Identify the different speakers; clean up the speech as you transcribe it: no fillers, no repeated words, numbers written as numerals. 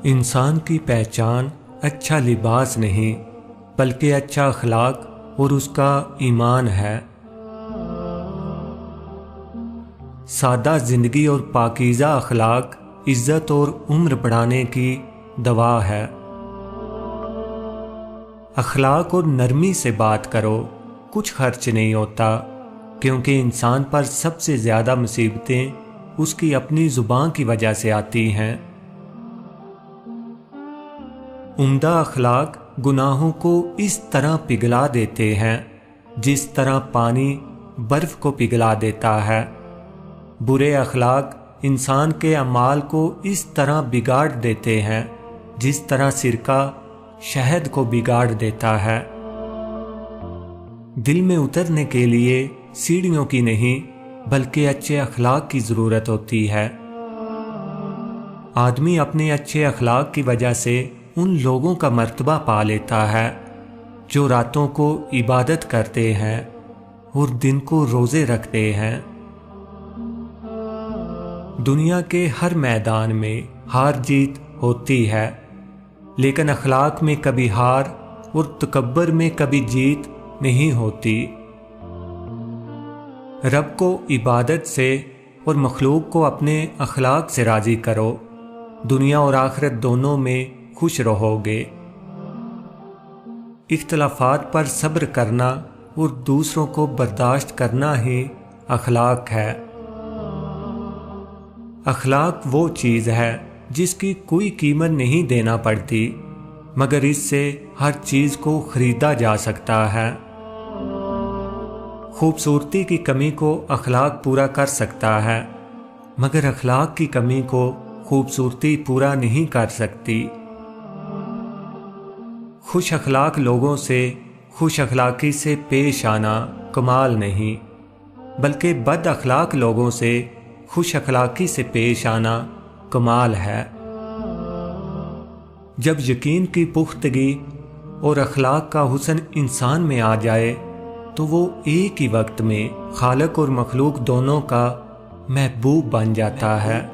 Speaker 1: انسان کی پہچان اچھا لباس نہیں بلکہ اچھا اخلاق اور اس کا ایمان ہے۔ سادہ زندگی اور پاکیزہ اخلاق عزت اور عمر بڑھانے کی دوا ہے۔ اخلاق اور نرمی سے بات کرو، کچھ خرچ نہیں ہوتا، کیونکہ انسان پر سب سے زیادہ مصیبتیں اس کی اپنی زبان کی وجہ سے آتی ہیں۔ عمدہ اخلاق گناہوں کو اس طرح پگھلا دیتے ہیں جس طرح پانی برف کو پگھلا دیتا ہے۔ برے اخلاق انسان کے اعمال کو اس طرح بگاڑ دیتے ہیں جس طرح سرکہ شہد کو بگاڑ دیتا ہے۔ دل میں اترنے کے لیے سیڑھیوں کی نہیں بلکہ اچھے اخلاق کی ضرورت ہوتی ہے۔ آدمی اپنے اچھے اخلاق کی وجہ سے ان لوگوں کا مرتبہ پا لیتا ہے جو راتوں کو عبادت کرتے ہیں اور دن کو روزے رکھتے ہیں۔ دنیا کے ہر میدان میں ہار جیت ہوتی ہے، لیکن اخلاق میں کبھی ہار اور تکبر میں کبھی جیت نہیں ہوتی۔ رب کو عبادت سے اور مخلوق کو اپنے اخلاق سے راضی کرو، دنیا اور آخرت دونوں میں خوش رہو گے۔ اختلافات پر صبر کرنا اور دوسروں کو برداشت کرنا ہی اخلاق ہے۔ اخلاق وہ چیز ہے جس کی کوئی قیمت نہیں دینا پڑتی، مگر اس سے ہر چیز کو خریدا جا سکتا ہے۔ خوبصورتی کی کمی کو اخلاق پورا کر سکتا ہے، مگر اخلاق کی کمی کو خوبصورتی پورا نہیں کر سکتی۔ خوش اخلاق لوگوں سے خوش اخلاقی سے پیش آنا کمال نہیں، بلکہ بد اخلاق لوگوں سے خوش اخلاقی سے پیش آنا کمال ہے۔ جب یقین کی پختگی اور اخلاق کا حسن انسان میں آ جائے تو وہ ایک ہی وقت میں خالق اور مخلوق دونوں کا محبوب بن جاتا ہے۔